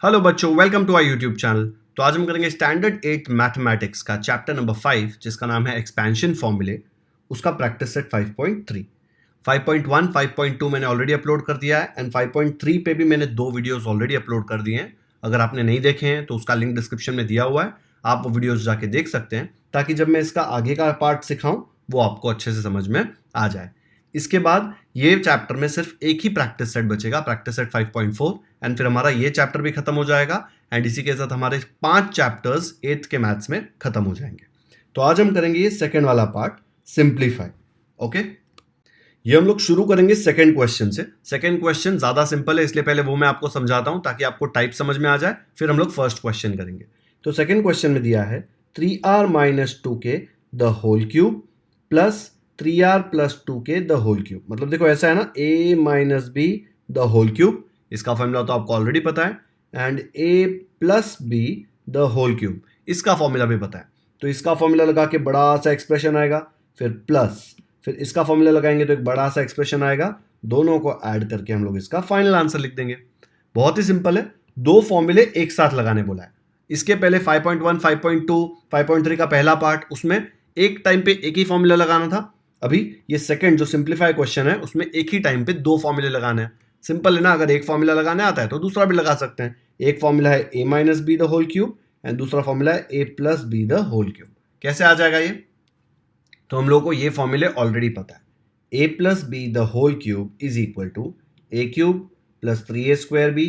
Hello बच्चों, welcome to our YouTube channel. तो आज हम करेंगे स्टैंडर्ड 8 मैथमेटिक्स का चैप्टर नंबर 5 जिसका नाम है एक्सपेंशन फॉर्मूले। उसका प्रैक्टिस सेट 5.3, 5.1, 5.2 मैंने ऑलरेडी अपलोड कर दिया है एंड 5.3 पे भी मैंने 2 वीडियोस ऑलरेडी अपलोड कर दिए हैं। अगर आपने नहीं देखे हैं तो उसका लिंक डिस्क्रिप्शन में दिया हुआ है, आप वो वीडियोस जाके देख सकते हैं ताकि जब मैं इसका आगे का पार्ट सिखाऊं वो आपको अच्छे से समझ में आ जाए। इसके बाद ये चैप्टर में सिर्फ एक ही प्रैक्टिस सेट बचेगा, प्रैक्टिस सेट 5.4, एंड फिर हमारा ये चैप्टर भी खत्म हो जाएगा एंड इसी के साथ हमारे 5 चैप्टर्स 8th के मैथ्स में खत्म हो जाएंगे। तो आज हम करेंगे ये सेकेंड वाला पार्ट, सिंप्लीफाई। ओके, ये हम लोग शुरू करेंगे सेकेंड क्वेश्चन से। सेकेंड क्वेश्चन ज्यादा सिंपल है, इसलिए पहले वो मैं आपको समझाता हूं ताकि आपको टाइप समझ में आ जाए, फिर हम लोग फर्स्ट क्वेश्चन करेंगे। तो सेकेंड क्वेश्चन में दिया है 3r minus 2k the whole cube plus 3r plus 2k the whole cube. मतलब देखो ऐसा है ना, a minus b the whole cube, इसका फॉर्मूला तो आपको ऑलरेडी पता है, and a plus B the whole cube, इसका फॉर्मूला भी पता है। तो इसका फॉर्मूला लगा के बड़ा सा एक्सप्रेशन आएगा, फिर प्लस, फिर इसका फॉर्मूला लगाएंगे तो एक बड़ा सा एक्सप्रेशन आएगा, दोनों को ऐड करके हम लोग इसका फाइनल आंसर लिख देंगे। बहुत ही सिंपल है, दो फॉर्मूले एक साथ लगाने बोला है। इसके पहले 5.1, 5.2, 5.3 का पहला पार्ट, उसमें एक टाइम पे एक ही फॉर्मूला लगाना था। अभी ये सेकंड जो सिंप्लीफाई क्वेश्चन है उसमें एक ही टाइम पे दो फॉर्मूले लगाने हैं। सिंपल है ना, अगर एक फॉर्मूला लगाने आता है तो दूसरा भी लगा सकते हैं। एक फॉर्मूला है a minus b the whole cube and दूसरा फॉर्मूला है a plus B the whole cube. कैसे आ जाएगा ये? तो हम लोग को ये फॉर्मूले ऑलरेडी पता है। a plus B the whole cube is equal to A cube plus 3a square B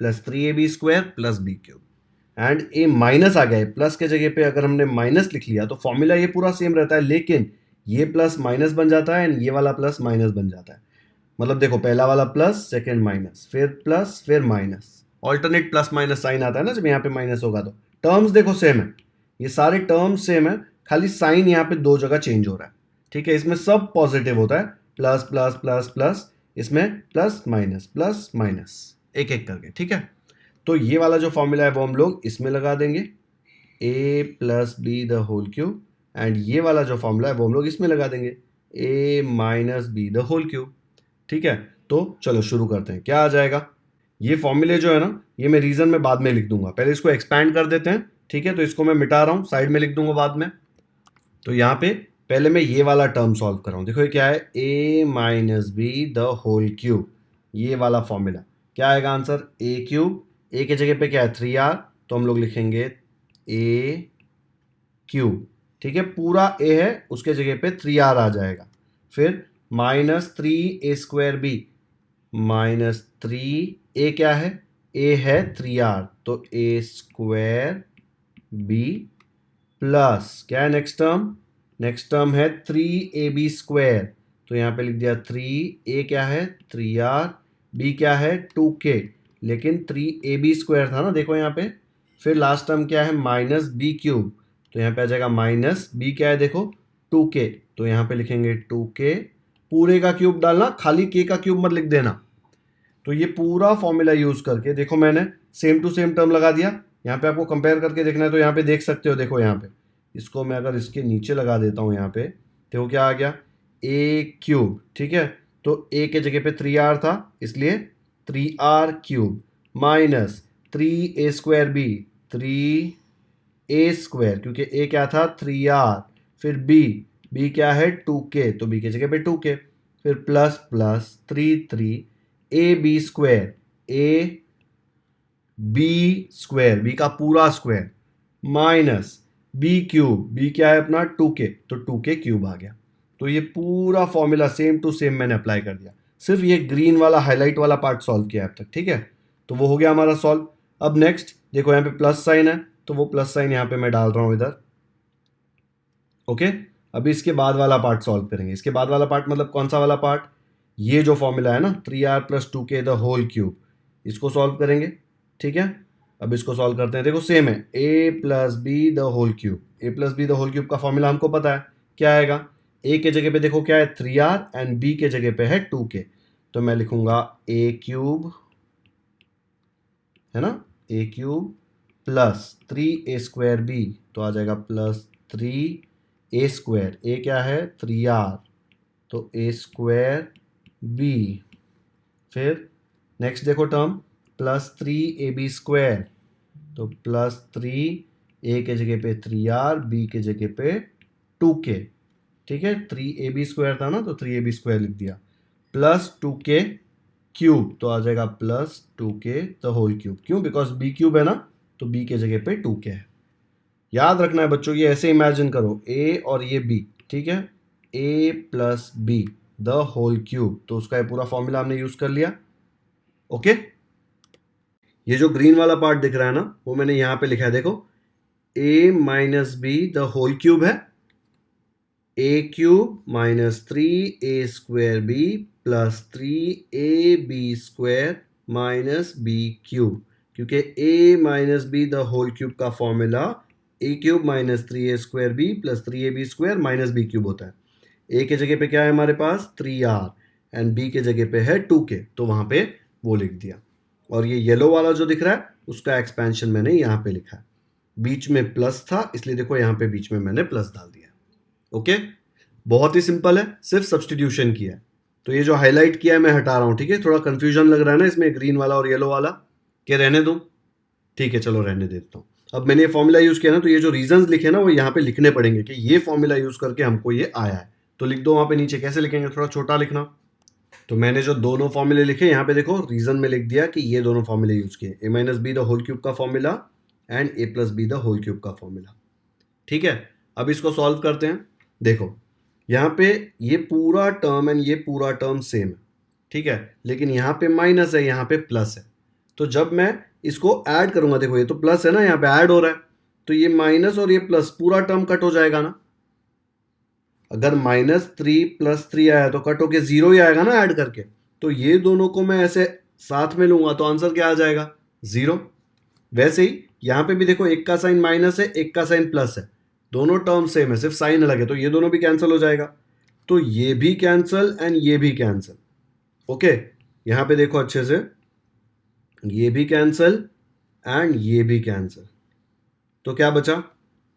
plus 3ab square plus B cube, and a minus आ गया है, प्लस के जगह पे अगर हमने माइनस लिख लिया तो फॉर्मूला ये पूरा सेम रहता है, लेकिन ये प्लस माइनस बन जाता है एंड ये वाला प्लस माइनस बन जाता है। मतलब देखो, पहला वाला प्लस, सेकंड माइनस, फिर प्लस, फिर minus, alternate plus minus sign आता है ना जब यहाँ पे माइनस होगा। तो टर्म्स देखो सेम है, ये सारे टर्म्स सेम है, खाली साइन यहाँ पे दो जगह चेंज हो रहा है। ठीक है, इसमें सब पॉजिटिव होता है, प्लस प्लस प्लस प्लस, इसमें प्लस माइनस एक एक करके। ठीक है, तो ये वाला जो फॉर्मूला है वो हम लोग इसमें लगा देंगे, a plus B the whole cube, and ये वाला जो फॉर्मूला है वो हम लोग इसमें लगा देंगे, a minus b the whole cube. ठीक है, तो चलो शुरू करते हैं। क्या आ जाएगा? ये फॉर्मूले जो है ना, ये मैं रीजन में बाद में लिख दूंगा, पहले इसको एक्सपैंड कर देते हैं। ठीक है, तो इसको मैं मिटा रहा हूं, साइड में लिख दूंगा बाद में। तो यहाँ पे पहले मैं ये वाला टर्म सॉल्व कर रहा हूँ। देखो ये क्या है, a minus b the whole cube, ये वाला फॉर्मूला। क्या आएगा आंसर? a क्यूब, a के जगह पे क्या है 3r, तो हम लोग लिखेंगे a क्यूब। ठीक है, पूरा a है, उसके जगह पे 3r आ जाएगा। फिर minus 3a square B, minus 3a क्या है, a है 3r, तो a स्क्वायर b प्लस क्या है नेक्स्ट टर्म, नेक्स्ट टर्म है 3ab स्क्वायर, तो यहाँ पे लिख दिया 3a क्या है 3r, b क्या है 2k, लेकिन 3ab स्क्वायर था ना, देखो यहाँ पे। फिर लास्ट टर्म क्या है, माइनस बी क्यूब, तो यहाँ पे आ जाएगा माइनस बी क्या है देखो 2k, तो यहाँ पे लिखेंगे 2k, पूरे का क्यूब डालना, खाली k का क्यूब मत लिख देना। तो ये पूरा फॉर्मूला यूज करके देखो, मैंने सेम टू सेम टर्म लगा दिया। यहाँ पे आपको कंपेयर करके देखना है तो यहाँ पे देख सकते हो, देखो यहाँ पे इसको मैं अगर इसके नीचे लगा देता हूँ यहाँ पे, देखो क्या आ गया, a क्यूब। ठीक है, तो a के जगह पे 3r था इसलिए 3r cube, minus 3a square b, 3a square, क्योंकि a क्या था 3r, फिर b क्या है 2k, तो b के जगह पे 2k, फिर plus plus 3 a b square, a b square, b का पूरा square, minus b cube, b क्या है अपना 2k, तो 2k क्यूब आ गया। तो ये पूरा फॉर्मूला सेम टू सेम मैंने अप्लाई कर दिया, सिर्फ ये ग्रीन वाला हाईलाइट वाला पार्ट सॉल्व किया अब तक। ठीक है, तो वो हो गया हमारा सॉल्व। अब नेक्स्ट देखो, यहाँ पे प्लस साइन है, तो वो प्लस साइन यहाँ पे मैं डाल रहा हूँ इधर। ओके, अभी इसके बाद वाला पार्ट सॉल्व करेंगे। इसके बाद वाला पार्ट मतलब कौन सा वाला पार्ट? ये जो फॉर्मूला है ना 3r plus 2k the whole cube, इसको सॉल्व करेंगे। ठीक है, अब इसको सॉल्व करते हैं। देखो सेम है, a plus B the whole cube, a plus B the whole cube का फॉर्मूला हमको पता है, क्या आएगा, a के जगह पे देखो क्या है 3r एंड b के जगह पे है 2k, तो मैं लिखूंगा a क्यूब, है ना, a cube plus 3a square b, तो आ जाएगा प्लस 3a स्क्वायर, a क्या है 3r, तो a स्क्वायर b, फिर नेक्स्ट देखो टर्म +3ab²। तो +3 ए के जगह पे 3r, बी के जगह पे 2k। ठीक है, 3ab² था ना, तो 3ab² लिख दिया, +2k क्यूब, तो आ जाएगा +2k द होल क्यूब। क्यों? बिकॉज बी क्यूब है ना, तो बी के जगह पे 2k है। याद रखना है बच्चों, ये ऐसे इमेजिन करो, a और ये b, ठीक है, a + b the whole cube, तो उसका ये पूरा फॉर्मूला हमने यूज कर लिया। ओके, ये जो ग्रीन वाला पार्ट दिख रहा है ना, वो मैंने यहां पे लिखा है, देखो, a - b the whole cube है, a³ - 3a² b + 3ab² - b³, क्योंकि a - b the whole cube का formula a³ - 3a² b + 3ab² - b³ होता है। a के जगह पे क्या है हमारे पास? 3r, एंड b के जगह पे है 2k, तो वहां पे वो लिख दिया। और ये येलो वाला जो दिख रहा है, उसका एक्सपेंशन मैंने यहाँ पे लिखा है। बीच में प्लस था, इसलिए देखो यहाँ पे बीच में मैंने प्लस डाल दिया। ओके, बहुत ही सिंपल है, सिर्फ सब्सटीट्यूशन किया है। तो ये जो हाईलाइट किया है मैं हटा रहा हूँ, ठीक है। थोड़ा कंफ्यूजन लग रहा है ना इसमें, ग्रीन वाला और येलो वाला, क्या रहने दूं? ठीक है, चलो रहने देता हूँ। अब मैंने ये फॉर्मूला यूज किया ना, तो ये जो रीजंस लिखे ना, वो यहाँ पे लिखने पड़ेंगे कि ये फॉर्मूला यूज करके हमको ये आया है। तो लिख दो वहां पे नीचे। कैसे लिखेंगे? थोड़ा छोटा लिखना। तो मैंने जो दोनों फॉर्मूले लिखे यहाँ पे देखो, रीजन में लिख दिया कि ये दोनों फॉर्मूले यूज किए, a - b the whole cube का formula and a + b the whole cube का फॉर्मूला। ठीक है, अब इसको सॉल्व करते हैं। देखो, यहाँ पे ये पूरा टर्म एंड ये पूरा टर्म सेम है, ठीक है, लेकिन यहाँ पे माइनस है, यहाँ पे प्लस है। तो जब मैं इसको ऐड करूंगा, देखो ये तो प्लस है ना, यहाँ पे ऐड हो रहा है, तो ये माइनस और ये प्लस पूरा टर्म कट हो जाएगा ना। अगर -3 + 3 आया तो कट होके 0 ही आएगा ना ऐड करके। तो ये दोनों को मैं ऐसे साथ में लूंगा तो आंसर क्या आ जाएगा? 0। वैसे ही यहाँ पे भी देखो, एक का साइन माइनस है, एक का साइन प्लस है, दोनों टर्म सेम है, सिर्फ साइन अलग है, तो ये दोनों भी कैंसिल हो जाएगा। तो ये भी कैंसिल एंड ये भी कैंसिल। ओके, यहाँ पे देखो अच्छे से, ये भी कैंसिल एंड ये भी कैंसिल। तो क्या बचा?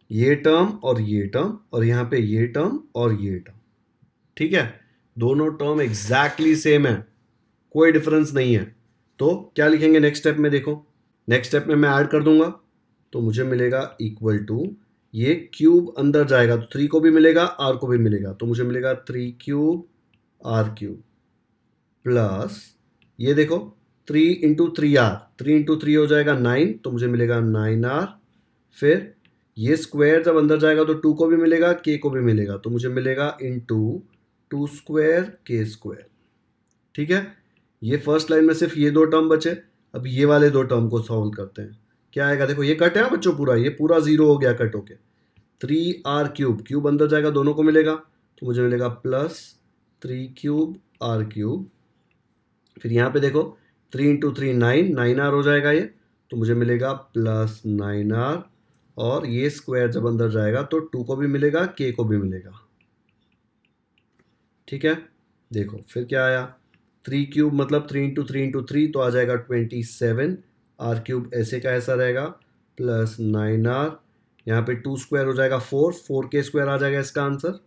ये टर्म और ये टर्म, और यहाँ पे ये टर्म और ये टर्म। ठीक है, दोनों टर्म एग्जैक्टली सेम है, कोई डिफरेंस नहीं है। तो क्या लिखेंगे नेक्स्ट स्टेप में? देखो, नेक्स्ट स्टेप में मैं ऐड कर दूंगा, तो मुझे मिलेगा इक्वल टू, ये क्यूब अंदर जाएगा तो 3 को भी मिलेगा, आर को भी मिलेगा, तो मुझे मिलेगा 3³ r³ प्लस, ये देखो 3 × 3r, 3 × 3 हो जाएगा 9, तो मुझे मिलेगा 9r। फिर ये स्क्वायर जब अंदर जाएगा तो 2 को भी मिलेगा, k को भी मिलेगा, तो मुझे मिलेगा × 2² k²। ठीक है, ये फर्स्ट लाइन में सिर्फ ये दो टर्म बचे। अब ये वाले दो टर्म को सॉल्व करते हैं। क्या आएगा? देखो, ये कट है बच्चों पूरा, ये पूरा 0 हो गया कट होके। 3r³ क्यूब अंदर जाएगा, दोनों को मिलेगा, तो मुझे मिलेगा +3³ r³। फिर यहाँ पे देखो, 3 × 3 9, 9r हो जाएगा ये, तो मुझे मिलेगा +9r। और ये स्क्वायर जब अंदर जाएगा तो 2 को भी मिलेगा, k को भी मिलेगा। ठीक है, देखो फिर क्या आया, 3³ मतलब 3 × 3 × 3, तो आ जाएगा 27, r³ ऐसे का ऐसा रहेगा, +9r। यहाँ पे 2² हो जाएगा 4, 4k² आ जाएगा इसका आंसर,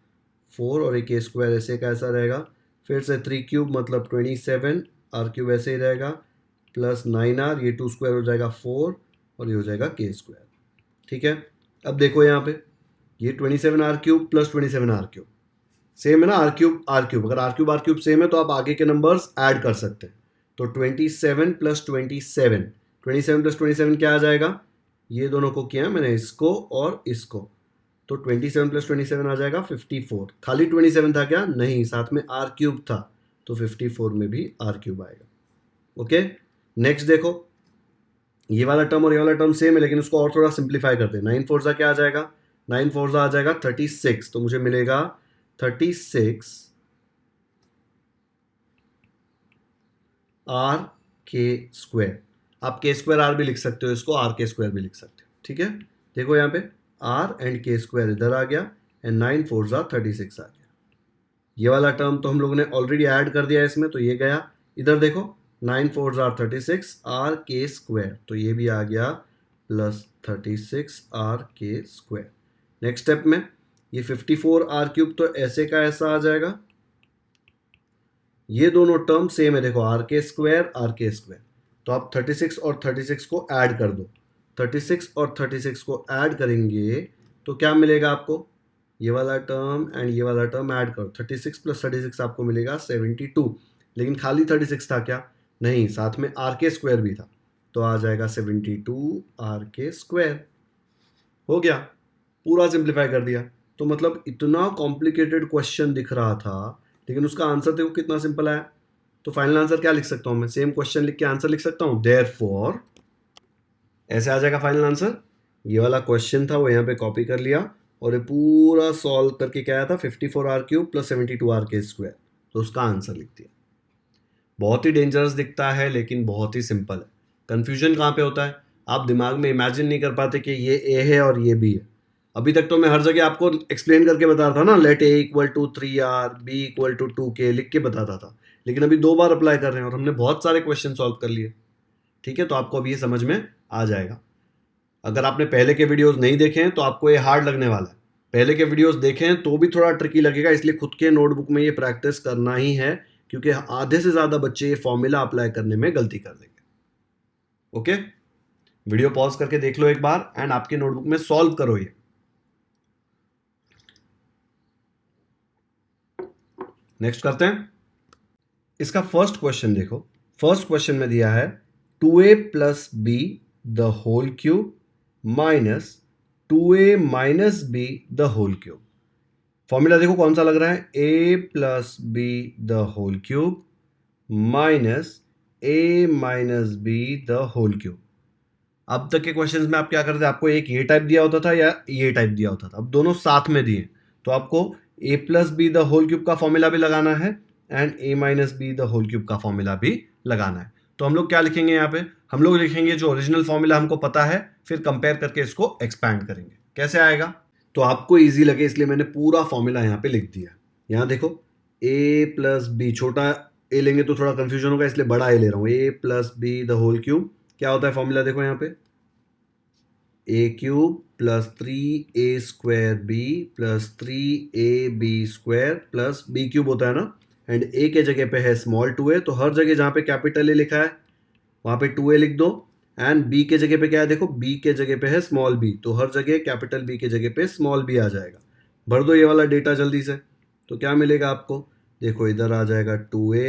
4, और एक k² ऐसे का ऐसा रहेगा। फिर से 3³ मतलब 27, r³ ऐसे ही रहेगा, +9r, ये 2² हो जाएगा 4, और ये हो जाएगा k²। ठीक है, अब देखो यहाँ पे, ये 27r³ + 27r³ सेम है ना, r³ अगर r³ सेम है तो आप आगे के नंबर्स ऐड कर सकते हैं। तो 27 + 27, 27 + 27 क्या आ जाएगा? ये दोनों को किया मैंने, इसको और इसको, तो 27 + 27 आ जाएगा 54। खाली 27 था क्या? नहीं, साथ में r³ था, तो 54 में भी r³ आएगा। ओके, नेक्स्ट देखो, ये वाला टर्म और ये वाला टर्म सेम है, लेकिन उसको और थोड़ा सिंप्लीफाई करते हैं। 9 4 जा क्या आ जाएगा? 9 4 जा आ जाएगा 36, तो मुझे मिलेगा 36 r²। आप k² भी लिख सकते हो, इसको r² भी लिख सकते हो। ठीक है, देखो यहाँ पे r एंड k² इधर आ गया, एंड 9 4 जा 36 आ गया। ये वाला टर्म तो हम लोगों ने ऑलरेडी ऐड कर दिया इसमें, तो ये गया। इधर देखो, 9 4 जा 36, r², तो ये भी आ गया +36 r²। नेक्स्ट स्टेप में ये 54 r³ तो ऐसे का ऐसा आ जाएगा। ये दोनों टर्म सेम है, देखो r² r², तो आप 36 और 36 को ऐड कर दो। 36 और 36 को ऐड करेंगे तो क्या मिलेगा आपको, ये वाला टर्म एंड ये वाला टर्म ऐड करो, 36 प्लस 36 आपको मिलेगा 72। लेकिन खाली 36 था क्या, नहीं, साथ में आर के स्क्वायर भी था, तो आ जाएगा 72 आर के स्क्वायर। हो गया, पूरा सिंप्लीफाई कर दिया। तो मतलब इतना कॉम्प्लिकेटेड क्वेश्चन दिख रहा था, लेकिन उसका आंसर देखो कितना सिंपल है। तो फाइनल आंसर क्या लिख सकता हूँ मैं, सेम क्वेश्चन लिख के आंसर लिख सकता हूँ, देयरफॉर, ऐसे आ जाएगा फाइनल आंसर। ये वाला क्वेश्चन था वो यहाँ पे कॉपी कर लिया और ये पूरा सॉल्व करके क्या आया था, 54 आर क्यूब प्लस 72 आर के स्क्वायर, तो उसका आंसर लिख दिया। बहुत ही डेंजरस दिखता है लेकिन बहुत ही सिंपल है। कंफ्यूजन कहाँ पे होता है, आप दिमाग में इमेजिन नहीं कर पाते कि ये ए है और ये बी है। अभी तक तो मैं हर जगह आपको एक्सप्लेन करके बता रहा था ना, let a equal to 3R, b equal to 2K लिख के बताता था, लेकिन अभी 2 बार अप्लाई कर रहे हैं और हमने बहुत सारे क्वेश्चन सॉल्व कर लिए। ठीक है, तो आपको अभी ये समझ में आ जाएगा। अगर आपने पहले के वीडियोस नहीं देखे हैं तो आपको ये हार्ड लगने वाला है। पहले के वीडियोस देखें तो भी थोड़ा ट्रिकी लगेगा, इसलिए खुद के नोटबुक में ये प्रैक्टिस करना ही है, क्योंकि आधे से ज़्यादा बच्चे ये फॉर्मूला अप्लाई करने में गलती कर देंगे। ओके, वीडियो पॉज करके देख लो एक बार एंड आपके नोटबुक में सॉल्व करो ये। नेक्स्ट करते हैं, इसका फर्स्ट क्वेश्चन देखो। फर्स्ट क्वेश्चन में दिया है 2a plus B the whole cube minus 2a minus b the whole cube. Formula देखो कौन सा लग रहा है, a plus B the whole cube minus a minus b the whole cube. अब तक के क्वेश्चंस में आप क्या करते थे, आपको एक ये टाइप दिया होता था या ये टाइप दिया होता था, अब दोनों साथ में दिए, तो आपको a plus B the whole cube का फॉर्मूला भी लगाना है and a minus b the whole cube का फॉर्मूला भी लगाना है। तो हम लोग क्या लिखेंगे यहाँ पे, हम लोग लिखेंगे जो ओरिजिनल फॉर्मूला हमको पता है, फिर कंपेयर करके इसको एक्सपैंड करेंगे। कैसे आएगा, तो आपको ईजी लगे इसलिए मैंने पूरा फॉर्मूला यहाँ पे लिख दिया। यहाँ देखो a प्लस बी, छोटा a लेंगे तो थोड़ा कंफ्यूजन होगा इसलिए बड़ा a ले रहा हूँ, a plus B the whole cube. क्या होता है फॉर्मूला देखो यहाँ पे, A cube plus 3a square B plus 3ab square plus B cube होता है ना, एंड a के जगह पे है स्मॉल 2a, तो हर जगह जहाँ पे कैपिटल a लिखा है वहाँ पे 2a लिख दो, एंड b के जगह पे क्या है देखो, b के जगह पे है स्मॉल b, तो हर जगह कैपिटल B के जगह पे स्मॉल b आ जाएगा। भर दो ये वाला डेटा जल्दी से, तो क्या मिलेगा आपको, देखो इधर आ जाएगा 2a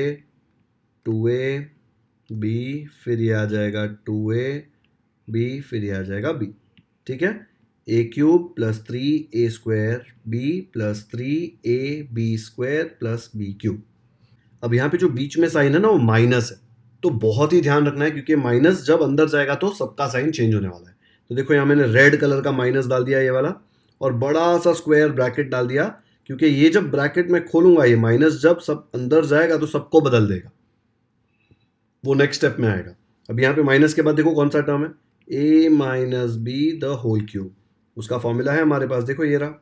b, फिर ये आ जाएगा 2a b, फिर ये आ जाएगा b। ठीक है, a cube plus 3a square b plus 3ab square plus b cube. अब यहाँ पे जो बीच में साइन है ना वो माइनस है, तो बहुत ही ध्यान रखना है क्योंकि माइनस जब अंदर जाएगा तो सबका साइन चेंज होने वाला है। तो देखो यहाँ मैंने रेड कलर का माइनस डाल दिया ये वाला, और बड़ा सा स्क्वायर ब्रैकेट डाल दिया, क्योंकि ये जब ब्रैकेट में खोलूंगा ये माइनस जब सब अंदर जाएगा तो सबको बदल देगा, वो नेक्स्ट स्टेप में आएगा। अब यहाँ पे माइनस के बाद देखो कौन सा टर्म है, a minus b the whole cube, उसका फॉर्मूला है हमारे पास, देखो ये रहा,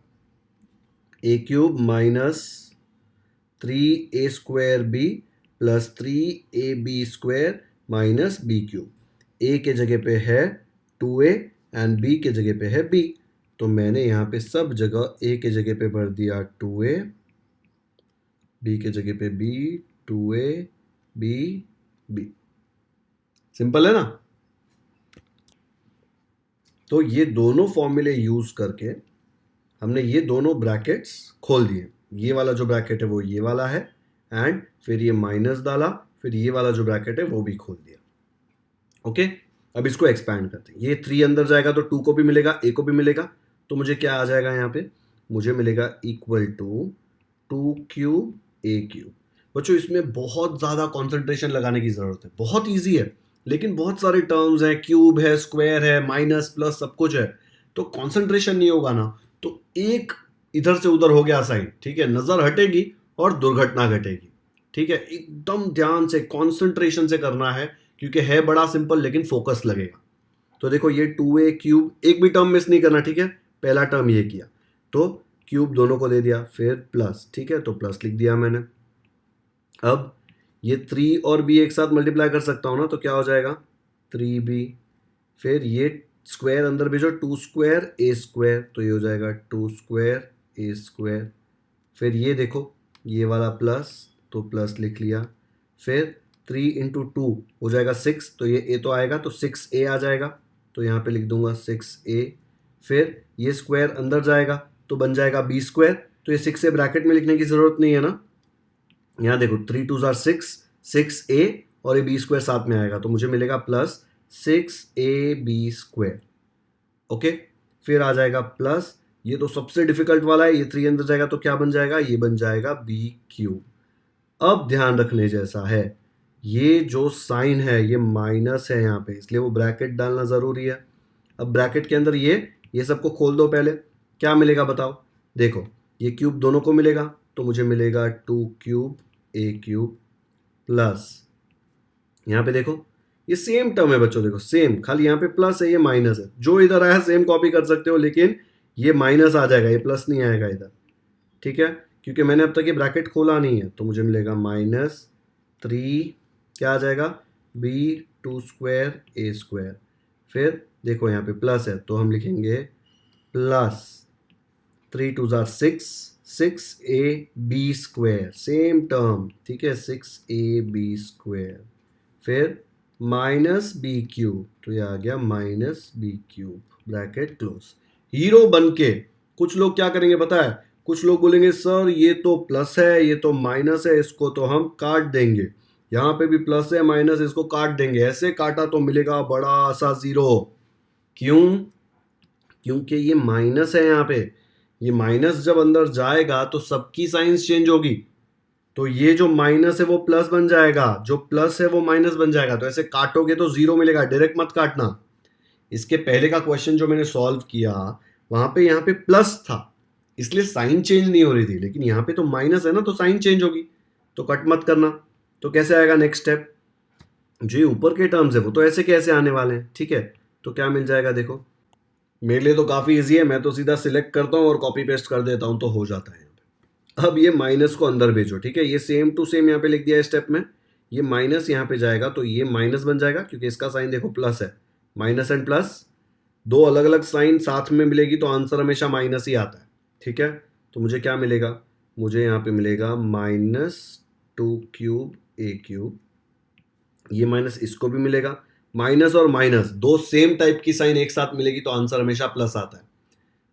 a cube minus 3a square B plus 3ab square minus b cube. a के जगह पे है 2a एंड b के जगह पे है b, तो मैंने यहाँ पे सब जगह a के जगह पे भर दिया 2a, b के जगह पे b, 2a b b। Simple है ना। तो ये दोनों फॉर्मूले यूज करके हमने ये दोनों ब्रैकेट्स खोल दिए, ये वाला जो ब्रैकेट है वो ये वाला है, एंड फिर ये माइनस डाला, फिर ये वाला जो ब्रैकेट है वो भी खोल दिया। ओके, अब इसको एक्सपैंड करते हैं, ये 3 अंदर जाएगा तो 2 को भी मिलेगा, a को भी मिलेगा, तो मुझे क्या आ जाएगा यहाँ पे, मुझे मिलेगा equal to 2 cube a cube. बच्चों इसमें बहुत ज़्यादा कॉन्सेंट्रेशन लगाने की ज़रूरत है, बहुत ईजी है, लेकिन बहुत सारे टर्म्स हैं, क्यूब है, स्क्वायर है, माइनस प्लस सब कुछ है, तो कॉन्सेंट्रेशन नहीं होगा ना, तो एक इधर से उधर हो गया साइन, ठीक है, नज़र हटेगी और दुर्घटना घटेगी। ठीक है, एकदम ध्यान से कॉन्सेंट्रेशन से करना है, क्योंकि है बड़ा सिंपल लेकिन फोकस लगेगा। तो देखो ये 2a क्यूब, एक भी टर्म मिस नहीं करना, ठीक है, पहला टर्म ये किया तो क्यूब दोनों को दे दिया, फिर प्लस, ठीक है, तो प्लस लिख दिया मैंने। अब ये 3 और b एक साथ मल्टीप्लाई कर सकता हूँ ना, तो क्या हो जाएगा 3b, फिर ये स्क्वायर अंदर भेजो, 2 स्क्वायर a स्क्वायर, तो ये हो जाएगा 2 स्क्वायर a स्क्वायर, फिर ये देखो ये वाला प्लस, तो प्लस लिख लिया, फिर 3 इंटू 2 हो जाएगा 6, तो ये ए तो आएगा, तो 6a आ जाएगा, तो यहाँ पे लिख दूंगा 6a। फिर ये स्क्वायर अंदर जाएगा तो बन जाएगा बी स्क्वायर, तो ये 6 से ब्रैकेट में लिखने की ज़रूरत नहीं है ना। यहाँ देखो 3 2 ज़ार 6, 6a और ये बी स्क्वायर साथ में आएगा, तो मुझे मिलेगा प्लस 6ab स्क्वायर। ओके, फिर आ जाएगा प्लस, ये तो सबसे डिफिकल्ट वाला है, ये 3 अंदर जाएगा तो क्या बन जाएगा, ये बन जाएगा बी क्यूब। अब ध्यान रखने जैसा है, ये जो साइन है ये माइनस है यहाँ पे, इसलिए वो ब्रैकेट डालना ज़रूरी है। अब ब्रैकेट के अंदर ये सबको खोल दो पहले, क्या मिलेगा बताओ। देखो ये क्यूब दोनों को मिलेगा, तो मुझे मिलेगा 2 क्यूब ए क्यूब प्लस, यहाँ पे देखो ये सेम टर्म है बच्चों, देखो सेम, खाली यहाँ पे प्लस है, ये माइनस है, जो इधर आया सेम कॉपी कर सकते हो, लेकिन ये माइनस आ जाएगा, ये प्लस नहीं आएगा इधर, ठीक है, क्योंकि मैंने अब तक ये ब्रैकेट खोला नहीं है। तो मुझे मिलेगा -3, क्या आ जाएगा, बी 2 स्क्वायर ए स्क्वायर। फिर देखो यहाँ पे प्लस है, तो हम लिखेंगे प्लस 3 2 ज़ार 6, 6ab स्क्वायर, सेम टर्म, ठीक है, 6ab स्क्वायर। फिर माइनस बी क्यूब, तो ये आ गया minus b cube, bracket close. Hero बन के कुछ लोग क्या करेंगे पता है, कुछ लोग बोलेंगे सर ये तो प्लस है, ये तो माइनस है, इसको तो हम काट देंगे, यहाँ पे भी प्लस है माइनस, इसको काट देंगे, ऐसे काटा तो मिलेगा बड़ा सा जीरो। क्यों, क्योंकि ये माइनस है, यहाँ पे ये माइनस जब अंदर जाएगा तो सबकी साइंस चेंज होगी, तो ये जो माइनस है वो प्लस बन जाएगा, जो प्लस है वो माइनस बन जाएगा, तो ऐसे काटोगे तो जीरो मिलेगा, डायरेक्ट मत काटना। इसके पहले का क्वेश्चन जो मैंने सॉल्व किया वहां पे यहाँ पे प्लस था, इसलिए साइन चेंज नहीं हो रही थी, लेकिन यहाँ पे तो माइनस है ना, तो साइन चेंज होगी, तो कट मत करना। तो कैसे आएगा नेक्स्ट स्टेप, जो ये ऊपर के टर्म्स है वो तो ऐसे कैसे आने वाले हैं, ठीक है, तो क्या मिल जाएगा, देखो मेरे लिए तो काफ़ी इजी है, मैं तो सीधा सिलेक्ट करता हूँ और कॉपी पेस्ट कर देता हूँ तो हो जाता है। अब ये माइनस को अंदर भेजो, ठीक है, ये सेम टू सेम यहाँ पे लिख दिया है स्टेप में, ये माइनस यहाँ पे जाएगा तो ये माइनस बन जाएगा, क्योंकि इसका साइन देखो प्लस है, माइनस एंड प्लस दो अलग अलग साइन साथ में मिलेगी तो आंसर हमेशा माइनस ही आता है, ठीक है। तो मुझे क्या मिलेगा, मुझे यहाँ पे मिलेगा -2 क्यूब ए क्यूब, ये माइनस इसको भी मिलेगा, माइनस और माइनस दो सेम टाइप की साइन एक साथ मिलेगी तो आंसर हमेशा प्लस आता है,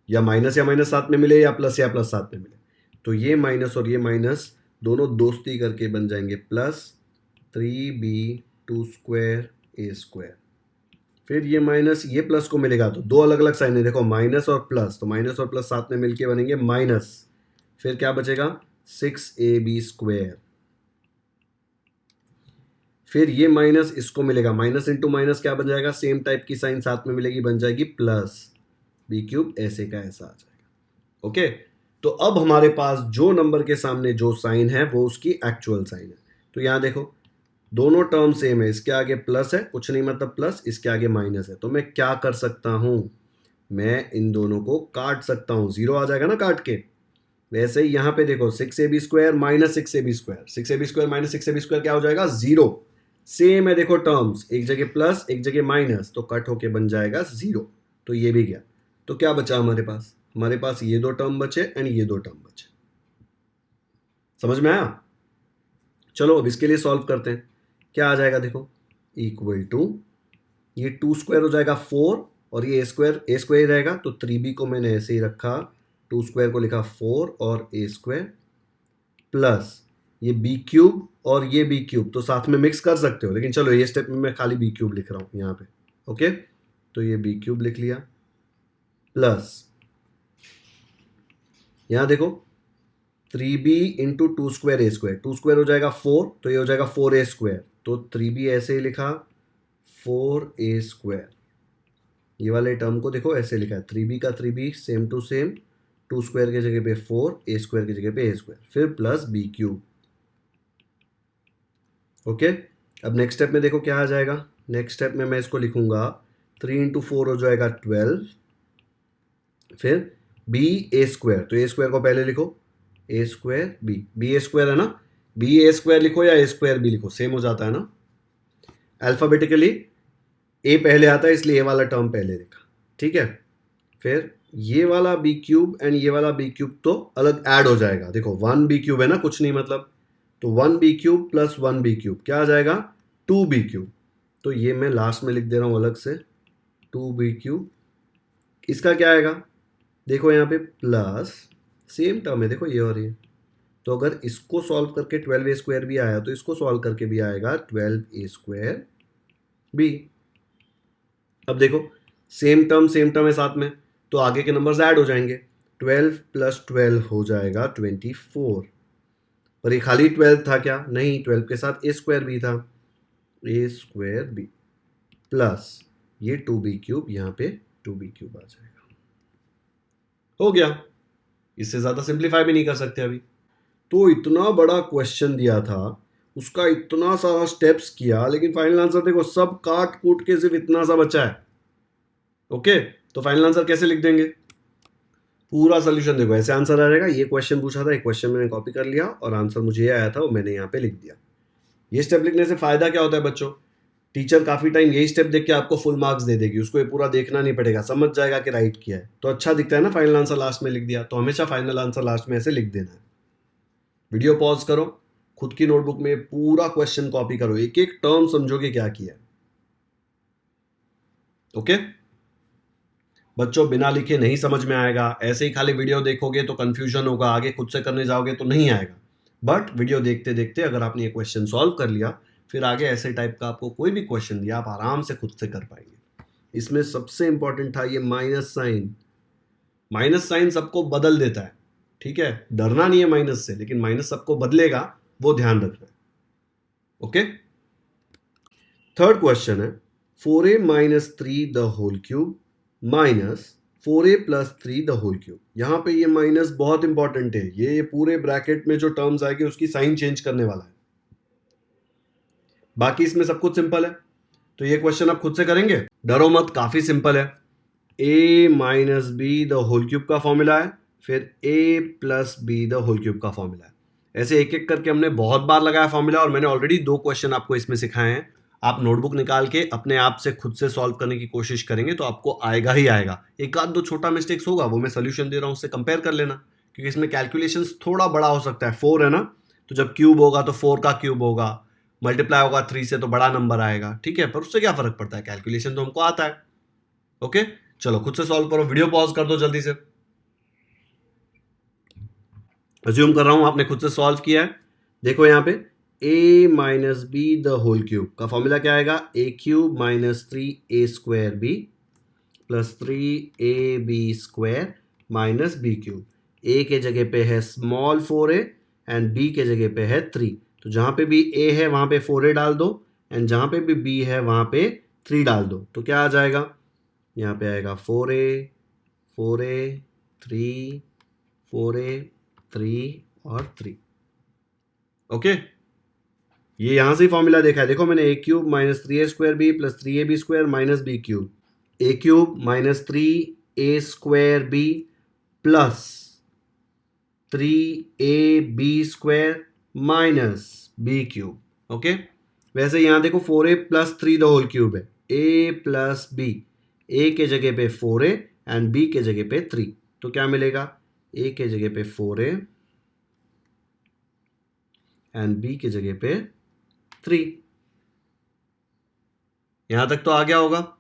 या माइनस साथ में मिले या प्लस साथ में मिले, तो ये माइनस और ये माइनस दोनों दोस्ती करके बन जाएंगे प्लस 3b 2 स्क्वायर ए स्क्वायर। फिर ये माइनस ये प्लस को मिलेगा, तो दो अलग अलग साइन है, देखो माइनस और प्लस, तो माइनस और प्लस साथ में मिलके बनेंगे माइनस, फिर क्या बचेगा 6ab स्क्वायर। फिर ये माइनस इसको मिलेगा, माइनस इंटू माइनस क्या बन जाएगा, सेम टाइप की साइन साथ में मिलेगी, बन जाएगी प्लस बी क्यूब, ऐसे का ऐसा आ जाएगा। ओके, तो अब हमारे पास जो नंबर के सामने जो साइन है वो उसकी एक्चुअल साइन है। तो यहाँ देखो दोनों टर्म सेम है, इसके आगे प्लस है, कुछ नहीं मतलब प्लस, इसके आगे माइनस है, तो मैं क्या कर सकता हूँ, मैं इन दोनों को काट सकता हूँ, जीरो आ जाएगा ना काट के। वैसे ही यहाँ पे देखो 6ab square minus 6ab square, 6ab square minus 6ab square क्या हो जाएगा, जीरो, सेम है, देखो टर्म्स एक जगह प्लस एक जगह माइनस, तो कट होके बन जाएगा जीरो, तो ये भी गया। तो क्या बचा हमारे पास, हमारे पास ये दो टर्म बचे एंड ये दो टर्म बचे, समझ में आया। चलो अब इसके लिए सॉल्व करते हैं, क्या आ जाएगा देखो, इक्वल टू ये 2 स्क्वायर हो जाएगा 4 और ये ए स्क्वायर ही रहेगा, तो 3b को मैंने ऐसे ही रखा, 2 स्क्वायर को लिखा 4 और ए स्क्वायर प्लस ये बी क्यूब और ये बी क्यूब, तो साथ में मिक्स कर सकते हो, लेकिन चलो ये स्टेप में मैं खाली बी क्यूब लिख रहा हूँ यहाँ पे। ओके, तो ये बी क्यूब लिख लिया प्लस यहाँ देखो 3b इंटू 2 स्क्वायर ए स्क्वायर, 2 स्क्वायर हो जाएगा 4, तो ये हो जाएगा 4a स्क्वायर, तो 3b ऐसे ही लिखा 4a स्क्वायर, ये वाले टर्म को देखो ऐसे लिखा है 3b का 3b same to same, 2 square की जगह पे 4, a स्क्वायर की जगह पे a स्क्वायर, फिर प्लस बी क्यूब। ओके, अब नेक्स्ट स्टेप में देखो क्या आ जाएगा, नेक्स्ट स्टेप में मैं इसको लिखूंगा 3 इंटू 4 हो जाएगा 12, फिर बी ए स्क्वायर, तो ए स्क्वायर को पहले लिखो, ए स्क्वायर बी ए स्क्वायर है ना, बी ए स्क्वायर लिखो या ए स्क्वायर बी लिखो, सेम हो जाता है ना। अल्फाबेटिकली ए पहले आता है इसलिए ए वाला टर्म पहले लिखा, ठीक है। फिर ये वाला बी क्यूब एंड ये वाला बी क्यूब तो अलग ऐड हो जाएगा, देखो 1 बी क्यूब है ना, कुछ नहीं मतलब, तो 1 b cube plus 1 b cube क्या आ जाएगा, 2b³। तो ये मैं लास्ट में लिख दे रहा हूँ अलग से, 2b³। इसका क्या आएगा, देखो यहाँ पे प्लस, सेम टर्म है देखो ये और ये, तो अगर इसको सॉल्व करके 12a² भी आया तो इसको सॉल्व करके भी आएगा 12a²b। अब देखो सेम टर्म है साथ में, तो आगे के नंबर्स ऐड हो जाएंगे, 12 + 12 हो जाएगा 24। पर ये खाली 12 था क्या, नहीं, 12 के साथ a² भी था, a²b प्लस ये 2b³ यहाँ पे 2b³ आ जाएगा। हो गया, इससे ज़्यादा सिंप्लीफाई भी नहीं कर सकते अभी। तो इतना बड़ा क्वेश्चन दिया था, उसका इतना सारा स्टेप्स किया, लेकिन फाइनल आंसर देखो सब काट कूट के सिर्फ इतना सा बचा है। ओके, तो फाइनल आंसर कैसे लिख देंगे, पूरा सोल्यूशन देखो ऐसे आंसर आ जाएगा। ये क्वेश्चन पूछा था, एक क्वेश्चन मैंने कॉपी कर लिया और आंसर मुझे ये आया था वो मैंने यहाँ पे लिख दिया। ये स्टेप लिखने से फायदा क्या होता है बच्चों, टीचर काफी टाइम यही स्टेप देख के आपको फुल मार्क्स दे देगी, उसको ये पूरा देखना नहीं पड़ेगा, समझ जाएगा कि राइट किया है, तो अच्छा दिखता है ना फाइनल आंसर लास्ट में लिख दिया। तो हमेशा फाइनल आंसर लास्ट में ऐसे लिख देना है। वीडियो पॉज करो, खुद की नोटबुक में पूरा क्वेश्चन कॉपी करो, एक एक टर्म समझोगे क्या किया है। ओके बच्चों, बिना लिखे नहीं समझ में आएगा, ऐसे ही खाली वीडियो देखोगे तो कंफ्यूजन होगा, आगे खुद से करने जाओगे तो नहीं आएगा। बट वीडियो देखते देखते अगर आपने ये क्वेश्चन सॉल्व कर लिया, फिर आगे ऐसे टाइप का आपको कोई भी क्वेश्चन दिया आप आराम से खुद से कर पाएंगे। इसमें सबसे इंपॉर्टेंट था ये माइनस साइन। माइनस साइन सबको बदल देता है, ठीक है, डरना नहीं है माइनस से, लेकिन माइनस सबको बदलेगा, वो ध्यान रखना है। ओके, थर्ड क्वेश्चन है 4a - 3 the whole cube minus 4a + 3 the whole cube. यहां पे ये माइनस बहुत इंपॉर्टेंट है, ये पूरे ब्रैकेट में जो टर्म्स आएगी उसकी साइन चेंज करने वाला है। बाकी इसमें सब कुछ सिंपल है, तो ये क्वेश्चन आप खुद से करेंगे, डरो मत, काफी सिंपल है। a - b the whole cube का फॉर्मूला है, फिर a + b the whole cube का फॉर्मूला है। ऐसे एक एक करके हमने बहुत बार लगाया फॉर्मूला, और मैंने ऑलरेडी 2 क्वेश्चन आपको इसमें सिखाए हैं। आप नोटबुक निकाल के अपने आप से खुद से सॉल्व करने की कोशिश करेंगे तो आपको आएगा ही आएगा। एक आध दो छोटा मिस्टेक्स होगा, वो मैं सोल्यूशन दे रहा हूं उससे कंपेयर कर लेना, क्योंकि इसमें कैलकुलेशंस थोड़ा बड़ा हो सकता है। 4 है ना, तो जब क्यूब होगा तो 4 का क्यूब होगा, मल्टीप्लाई होगा 3 से तो बड़ा नंबर आएगा, ठीक है, पर उससे क्या फर्क पड़ता है, कैलकुलेशन तो हमको आता है। ओके, चलो खुद से सॉल्व करो, वीडियो पॉज कर दो जल्दी से। अज्यूम कर रहा हूं आपने खुद से सॉल्व किया है। देखो यहां पे a - b the whole cube का फॉर्मूला क्या आएगा, a³ - 3a² plus 3ab² minus b³। a के जगह पे है स्मॉल 4a एंड b के जगह पे है 3, तो जहां पे भी a है वहां पे 4a डाल दो, एंड जहां पे भी b है वहां पे 3 डाल दो, तो क्या आ जाएगा, यहाँ पे आएगा 4a 4a 3 4a 3 और 3। ओके, ये यहां से फॉर्मूला देखा है, देखो मैंने a³ - 3a² plus 3ab² minus b³ a³ - 3a² plus 3ab² minus b³। Okay, वैसे यहां देखो 4a + 3 द होल क्यूब है, a + b, a के जगह पे 4a एंड b के जगह पे 3, तो क्या मिलेगा, a के जगह पे 4a एंड b के जगह पे 3। यहां तक तो आ गया होगा।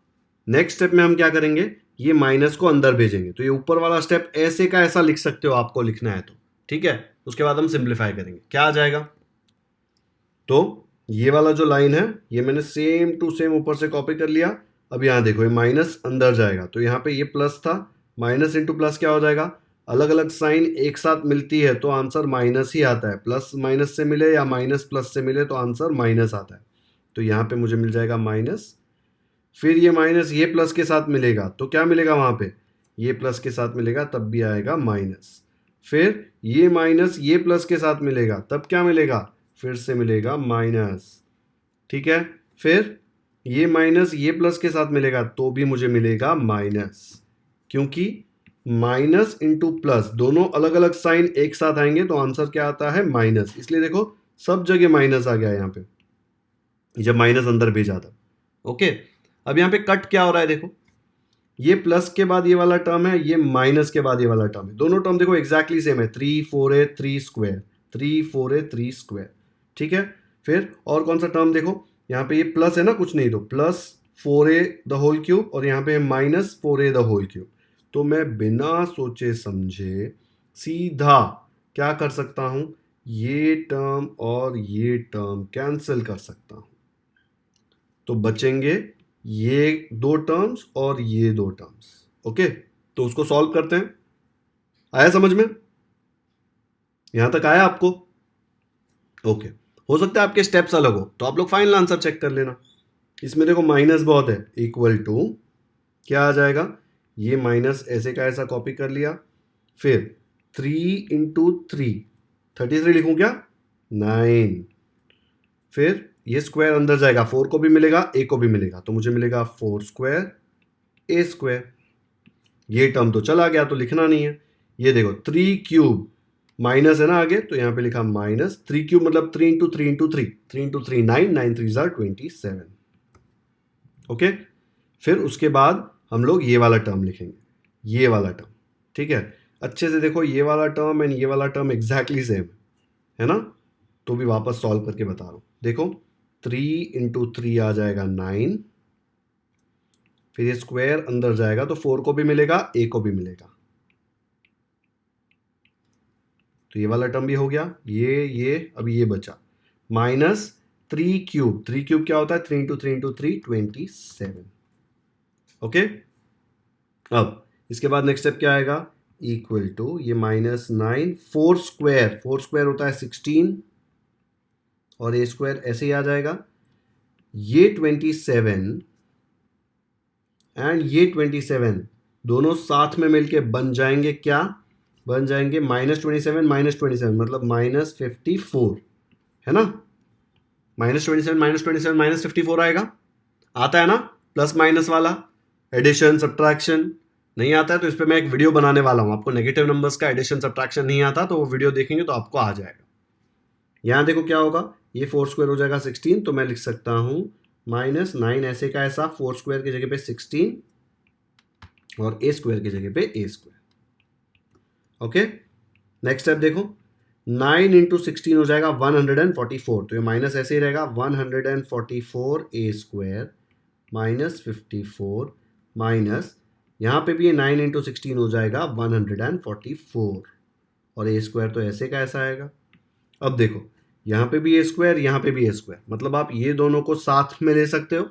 नेक्स्ट स्टेप में हम क्या करेंगे, ये माइनस को अंदर भेजेंगे, तो ये ऊपर वाला स्टेप ऐसे का ऐसा लिख सकते हो आपको लिखना है तो, ठीक है। उसके बाद हम सिंप्लीफाई करेंगे, क्या आ जाएगा, तो ये वाला जो लाइन है ये मैंने सेम टू सेम ऊपर से कॉपी कर लिया। अब यहां देखो ये माइनस अंदर जाएगा, तो यहां पे ये प्लस था, माइनस इंटू प्लस क्या हो जाएगा, अलग अलग साइन एक साथ मिलती है तो आंसर माइनस ही आता है, प्लस माइनस से मिले या माइनस प्लस से मिले तो आंसर माइनस आता है। तो यहाँ पे मुझे मिल जाएगा माइनस, फिर ये माइनस ये प्लस के साथ मिलेगा तो क्या मिलेगा, वहाँ पे ये प्लस के साथ मिलेगा तब भी आएगा माइनस, फिर ये माइनस ये प्लस के साथ मिलेगा तब क्या मिलेगा, फिर से मिलेगा माइनस, ठीक है, फिर ये माइनस ये प्लस के साथ मिलेगा तो भी मुझे मिलेगा माइनस, क्योंकि माइनस इंटू प्लस दोनों अलग अलग साइन एक साथ आएंगे तो आंसर क्या आता है, माइनस। इसलिए देखो सब जगह माइनस आ गया यहाँ पे, जब माइनस अंदर भेजा था। ओके, अब यहाँ पे कट क्या हो रहा है, देखो ये प्लस के बाद ये वाला टर्म है, ये माइनस के बाद ये वाला टर्म है, दोनों टर्म देखो एग्जैक्टली सेम है, 3 4a 3 स्क्वायर 3 4a 3 स्क्वायर, ठीक है। फिर और कौन सा टर्म देखो, यहाँ पे ये प्लस है ना, कुछ नहीं, तो plus 4a the whole cube और यहाँ पे है minus 4a the whole cube. तो मैं बिना सोचे समझे सीधा क्या कर सकता हूँ, ये टर्म और ये टर्म कैंसिल कर सकता हूँ, तो बचेंगे ये दो टर्म्स और ये दो टर्म्स। ओके, तो उसको सॉल्व करते हैं। आया समझ में? यहां तक आया आपको? ओके, हो सकता है आपके स्टेप्स अलग हो, तो आप लोग फाइनल आंसर चेक कर लेना। इसमें देखो माइनस बहुत है, इक्वल टू क्या आ जाएगा, ये माइनस ऐसे का ऐसा कॉपी कर लिया, फिर 3 इंटू 33 लिखूं क्या, 9, फिर ये स्क्वायर अंदर जाएगा, 4 को भी मिलेगा ए को भी मिलेगा, तो मुझे मिलेगा 4 स्क्वायर ए स्क्वायर। ये टर्म तो चला गया, तो लिखना नहीं है। ये देखो 3 क्यूब माइनस है ना आगे, तो यहाँ पे लिखा माइनस 3 क्यूब मतलब 3 into 3 into 3, 3 into 3 9, 9 3 jar 27। Okay, फिर उसके बाद हम लोग ये वाला टर्म लिखेंगे, ये वाला टर्म। ठीक है, अच्छे से देखो, ये वाला टर्म एंड ये वाला टर्म एग्जैक्टली सेम है ना, तो भी वापस सॉल्व करके बता रहा हूँ। देखो 3 इंटू 3 आ जाएगा 9, फिर ये स्क्वायर अंदर जाएगा तो 4 को भी मिलेगा ए को भी मिलेगा, तो ये वाला टर्म भी हो गया। ये अभी ये बचा माइनस 3 क्यूब, 3 क्यूब क्या होता है, 3 इंटू 3 इंटू 3 27। ओके, अब इसके बाद नेक्स्ट स्टेप क्या आएगा, इक्वल टू ये माइनस 9, 4 स्क्वायर, 4 स्क्वायर होता है 16 और ए स्क्वायर ऐसे ही आ जाएगा। ये 27 एंड ये 27 दोनों साथ में मिलके बन जाएंगे क्या, बन जाएंगे -27 मतलब -54, है ना। -27 -54 आएगा, आता है ना प्लस माइनस वाला एडिशन सब्ट्रैक्शन। नहीं आता है तो इस पर मैं एक वीडियो बनाने वाला हूं, आपको नेगेटिव नंबर्स का एडिशन सब्ट्रैक्शन नहीं आता तो वो वीडियो देखेंगे तो आपको आ जाएगा। यहां देखो क्या होगा, ये 4 स्क्वायर हो जाएगा 16, तो मैं लिख सकता हूं -9 ऐसे का ऐसा, 4 स्क्वायर की जगह पे 16 और ए स्क्वायर की जगह पे ए स्क्वायर। ओके, नेक्स्ट स्टेप देखो, 9 इंटू 16 हो जाएगा 144, तो ये माइनस ऐसे ही रहेगा, 144 ए स्क्वायर -54 माइनस यहाँ पे भी ये 9 इंटू 16 हो जाएगा 144 और ए स्क्वायर तो ऐसे का ऐसा आएगा। अब देखो यहाँ पे भी ए स्क्वायर, यहाँ पे भी ए स्क्वायर, मतलब आप ये दोनों को साथ में ले सकते हो,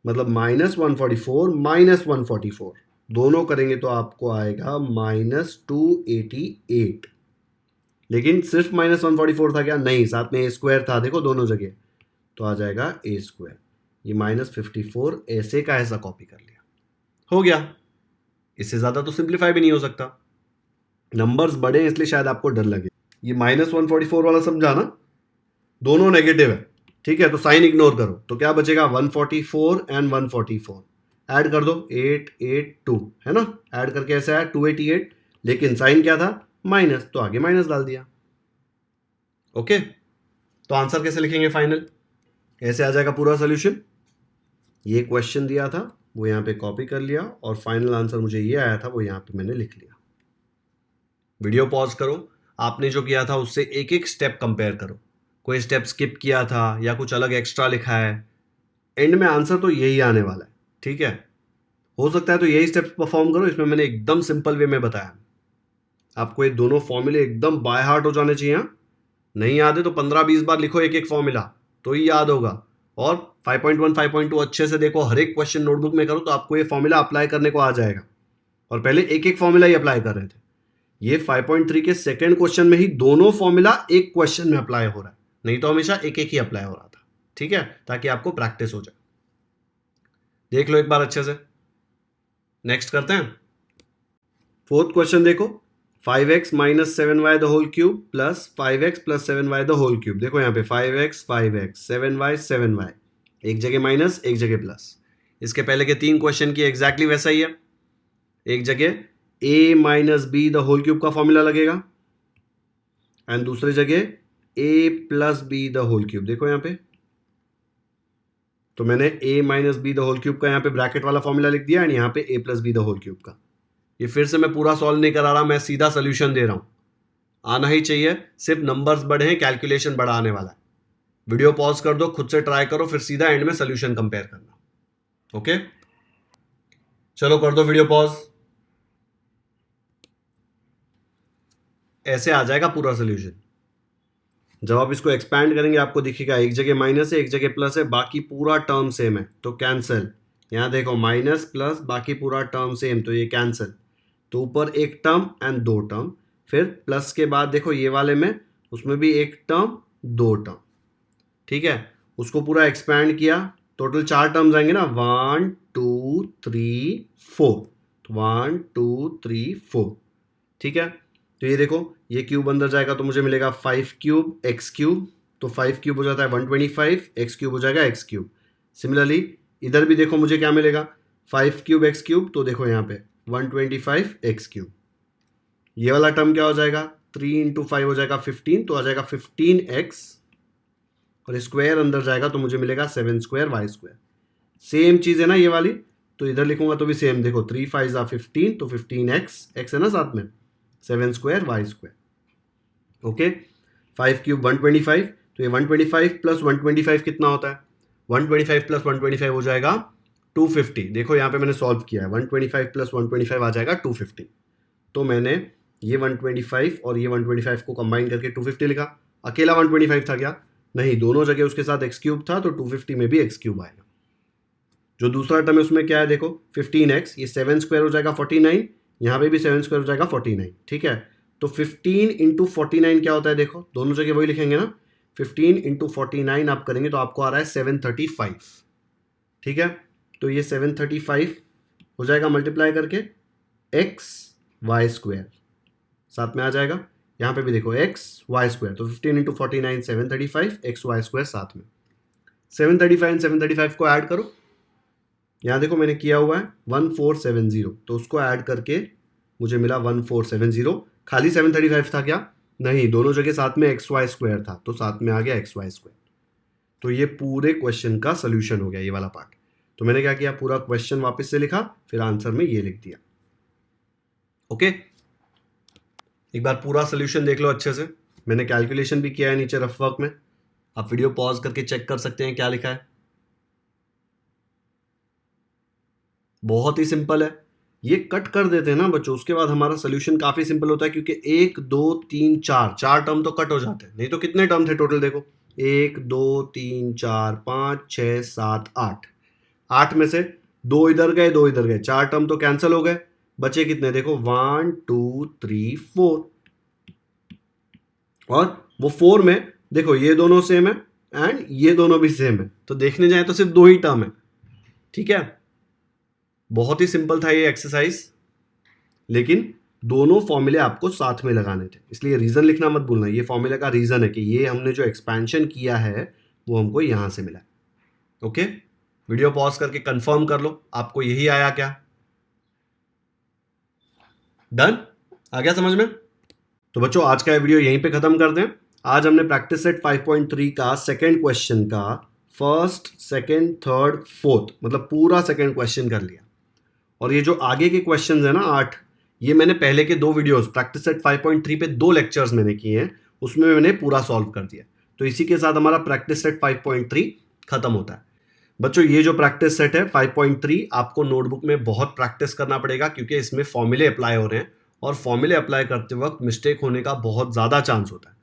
मतलब -144 -144 दोनों करेंगे तो आपको आएगा -288। लेकिन सिर्फ -144 था क्या, नहीं, साथ में ए स्क्वायर था, देखो दोनों जगह, तो आ जाएगा ए स्क्वायर। ये -54 ऐसे का ऐसा कॉपी कर लिया, हो गया। इससे ज्यादा तो सिंप्लीफाई भी नहीं हो सकता, नंबर्स बड़े हैं इसलिए शायद आपको डर लगे। ये -144 वाला समझा ना, दोनों नेगेटिव है, ठीक है, तो साइन इग्नोर करो, तो क्या बचेगा 144 एंड 144 ऐड कर दो 882, है ना, ऐड करके ऐसे आया 288, लेकिन साइन क्या था माइनस, तो आगे माइनस डाल दिया। ओके, तो आंसर कैसे लिखेंगे फाइनल, ऐसे आ जाएगा पूरा सोल्यूशन। ये क्वेश्चन दिया था वो यहाँ पे कॉपी कर लिया और फाइनल आंसर मुझे ये आया था वो यहाँ पे मैंने लिख लिया। वीडियो पॉज करो, आपने जो किया था उससे एक एक स्टेप कंपेयर करो, कोई स्टेप स्किप किया था या कुछ अलग एक्स्ट्रा लिखा है, एंड में आंसर तो यही आने वाला है। ठीक है, हो सकता है तो यही स्टेप्स परफॉर्म करो, इसमें मैंने एकदम सिंपल वे में बताया। आपको ये दोनों फॉर्मूले एकदम बाय हार्ट हो जाने चाहिए। नहीं याद है तो 15-20 बार लिखो एक एक फॉर्मूला, तो ही याद होगा। और 5.1 5.2 अच्छे से देखो, हर एक क्वेश्चन नोटबुक में करो तो आपको ये फॉर्मूला अप्लाई करने को आ जाएगा। और पहले एक एक फॉर्मूला ही अप्लाई कर रहे थे, ये 5.3 के सेकंड क्वेश्चन में ही दोनों फॉर्मूला एक क्वेश्चन में अप्लाई हो रहा है, नहीं तो हमेशा एक एक ही अप्लाई हो रहा था। ठीक है, ताकि आपको प्रैक्टिस हो जाए। देख लो एक बार अच्छे से। नेक्स्ट करते हैं, फोर्थ क्वेश्चन देखो, 5x - 7y the whole cube plus 5x + 7y the whole cube. देखो यहाँ पे 5x 5x 7y 7y, एक जगह माइनस एक जगह प्लस। इसके पहले के 3 क्वेश्चन की एग्जैक्टली वैसा ही है, एक जगह a - b the whole cube का फॉर्मूला लगेगा एंड दूसरी जगह a + b the whole cube. देखो यहाँ पे तो मैंने a - b the whole cube का यहाँ पे ब्रैकेट वाला फॉर्मूला लिख दिया एंड यहाँ पे a + b the whole cube का। ये फिर से मैं पूरा सॉल्व नहीं करा रहा, मैं सीधा सोल्यूशन दे रहा हूं, आना ही चाहिए, सिर्फ नंबर्स बड़े हैं, कैलकुलेशन बड़ा आने वाला है। वीडियो पॉज कर दो, खुद से ट्राई करो, फिर सीधा एंड में सोल्यूशन कंपेयर करना। ओके, चलो कर दो वीडियो पॉज। ऐसे आ जाएगा पूरा सोल्यूशन। जब आप इसको एक्सपैंड करेंगे आपको दिखेगा एक जगह माइनस है, एक जगह प्लस है, बाकी पूरा टर्म सेम है, तो कैंसिल। यहां देखो माइनस प्लस बाकी पूरा टर्म सेम, तो ये कैंसिल। तो ऊपर एक टर्म एंड दो टर्म, फिर प्लस के बाद देखो ये वाले में, उसमें भी एक टर्म दो टर्म। ठीक है, उसको पूरा एक्सपैंड किया, टोटल 4 टर्म्स आएंगे ना, 1 2 3 4, 1 2 3 4। ठीक है, तो ये देखो ये क्यूब अंदर जाएगा तो मुझे मिलेगा 5 क्यूब एक्स क्यूब, तो 5 क्यूब हो जाता है 125, एक्स क्यूब हो जाएगा एक्स क्यूब। सिमिलरली इधर भी देखो मुझे क्या मिलेगा, 5 क्यूब एक्स क्यूब, तो देखो यहाँ पे 125 एक्स क्यूब। ये वाला टर्म क्या हो जाएगा, 3 इंटू 5 हो जाएगा 15, तो आ जाएगा 15x, और स्क्वायर अंदर जाएगा तो मुझे मिलेगा 7 स्क्वायर वाई स्क्वायर। सेम चीज़ है ना ये वाली, तो इधर लिखूंगा तो भी सेम, देखो 3 5 ज़ा 15, तो 15x, x है ना साथ में, 7 square Y square. Okay, 5 cube 125, तो ये 125 प्लस 125 कितना होता है, 125 प्लस 125 हो जाएगा 250। देखो यहाँ पे मैंने सॉल्व किया है, 125 प्लस 125 आ जाएगा 250। तो मैंने ये 125 और ये 125 को कंबाइन करके 250 लिखा। अकेला 125 था क्या, नहीं, दोनों जगह उसके साथ एक्स क्यूब था, तो 250 में भी एक्स क्यूब आएगा। जो दूसरा टर्म है उसमें क्या है देखो, 15x, ये 7 स्क्वायर हो जाएगा 49, यहाँ पे भी 7 स्क्वायर हो जाएगा 49। ठीक है, तो 15 इंटू 49 क्या होता है, देखो दोनों जगह वही लिखेंगे ना, 15 इंटू 49 आप करेंगे तो आपको आ रहा है 735। ठीक है, तो ये 735 हो जाएगा मल्टीप्लाई करके एक्स वाई स्क्वायर, साथ में आ जाएगा। यहाँ पे भी देखो एक्स वाई स्क्वायर, तो 15 इंटू 49 735, एक्स वाई स्क्वायर साथ में। 735 एंड 735 को ऐड करो, यहाँ देखो मैंने किया हुआ है 1470, तो उसको ऐड करके मुझे मिला 1470। खाली 735 था क्या, नहीं, दोनों जगह साथ में एक्स वाई स्क्वायर था, तो साथ में आ गया एक्स वाई स्क्वायर। तो ये पूरे क्वेश्चन का सोल्यूशन हो गया ये वाला पार्ट। तो मैंने क्या किया, पूरा क्वेश्चन वापस से लिखा, फिर आंसर में ये लिख दिया। ओके, एक बार पूरा सोल्यूशन देख लो अच्छे से। मैंने कैलकुलेशन भी किया है नीचे रफ वर्क में, आप वीडियो पॉज करके चेक कर सकते हैं क्या लिखा है। बहुत ही सिंपल है, ये कट कर देते हैं ना बच्चों, उसके बाद हमारा सोल्यूशन काफी सिंपल होता है, क्योंकि 1 2 3 4 टर्म तो कट हो जाते हैं। नहीं तो कितने टर्म थे टोटल, देखो 1 2 3 4 5 6 7 8, 8 में से 2 इधर गए 2 इधर गए, 4 टर्म तो कैंसिल हो गए, बचे कितने देखो 1 2 3 4, और वो 4 में देखो ये दोनों सेम है एंड ये दोनों भी सेम है, तो देखने जाए तो सिर्फ 2 ही टर्म है। ठीक है, बहुत ही सिंपल था ये एक्सरसाइज, लेकिन दोनों फॉर्मूले आपको साथ में लगाने थे, इसलिए रीजन लिखना मत भूलना। ये फॉर्मूले का रीजन है कि ये हमने जो एक्सपेंशन किया है वो हमको यहां से मिला। ओके, वीडियो पॉज करके कंफर्म कर लो आपको यही आया क्या। डन, आ गया समझ में। तो बच्चों आज का वीडियो यहीं पे खत्म कर दें। आज हमने प्रैक्टिस सेट 5.3 का सेकंड क्वेश्चन का फर्स्ट सेकंड थर्ड फोर्थ मतलब पूरा सेकंड क्वेश्चन कर लिया, और ये जो आगे के क्वेश्चंस है ना 8, ये मैंने पहले के 2 वीडियोस प्रैक्टिस सेट 5.3 पे 2 लेक्चर्स मैंने किए हैं, उसमें मैंने पूरा सॉल्व कर दिया। तो इसी के साथ हमारा प्रैक्टिस सेट 5.3 खत्म होता है। बच्चों ये जो प्रैक्टिस सेट है 5.3 आपको नोटबुक में बहुत प्रैक्टिस करना पड़ेगा, क्योंकि इसमें फॉर्मूले अप्लाई हो रहे हैं, और फॉर्मूले अप्लाई करते वक्त मिस्टेक होने का बहुत ज़्यादा चांस होता है।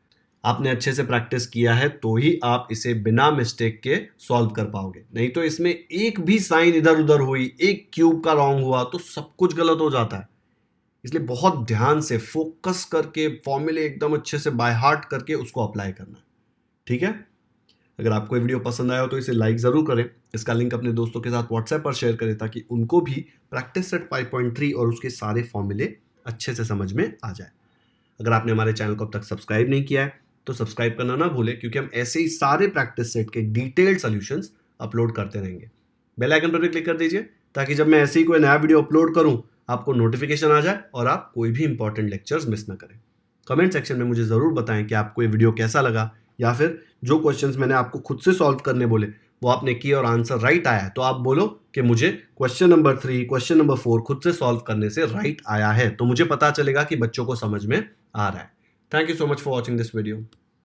आपने अच्छे से प्रैक्टिस किया है तो ही आप इसे बिना मिस्टेक के सॉल्व कर पाओगे, नहीं तो इसमें एक भी साइन इधर उधर हुई, एक क्यूब का रॉन्ग हुआ तो सब कुछ गलत हो जाता है। इसलिए बहुत ध्यान से फोकस करके फॉर्मूले एकदम अच्छे से बाय हार्ट करके उसको अप्लाई करना। ठीक है, अगर आपको ये वीडियो पसंद आया हो तो इसे लाइक ज़रूर करें, इसका लिंक अपने दोस्तों के साथ व्हाट्सएप पर शेयर करें, ताकि उनको भी प्रैक्टिस सेट 5.3 और उसके सारे फॉर्मूले अच्छे से समझ में आ जाए। अगर आपने हमारे चैनल को अब तक सब्सक्राइब नहीं किया है तो सब्सक्राइब करना ना भूलें, क्योंकि हम ऐसे ही सारे प्रैक्टिस सेट के डिटेल्ड सॉल्यूशंस अपलोड करते रहेंगे। बेल आइकन पर भी क्लिक कर दीजिए, ताकि जब मैं ऐसे ही कोई नया वीडियो अपलोड करूं आपको नोटिफिकेशन आ जाए और आप कोई भी इंपॉर्टेंट लेक्चर्स मिस ना करें। कमेंट सेक्शन में मुझे ज़रूर बताएं कि आपको ये वीडियो कैसा लगा, या फिर जो क्वेश्चंस मैंने आपको खुद से सॉल्व करने बोले वो आपने किए और आंसर राइट आया है, तो आप बोलो कि मुझे क्वेश्चन नंबर 3 क्वेश्चन नंबर 4 खुद से सॉल्व करने से राइट आया है, तो मुझे पता चलेगा कि बच्चों को समझ में आ रहा है। Thank you so much for watching this video.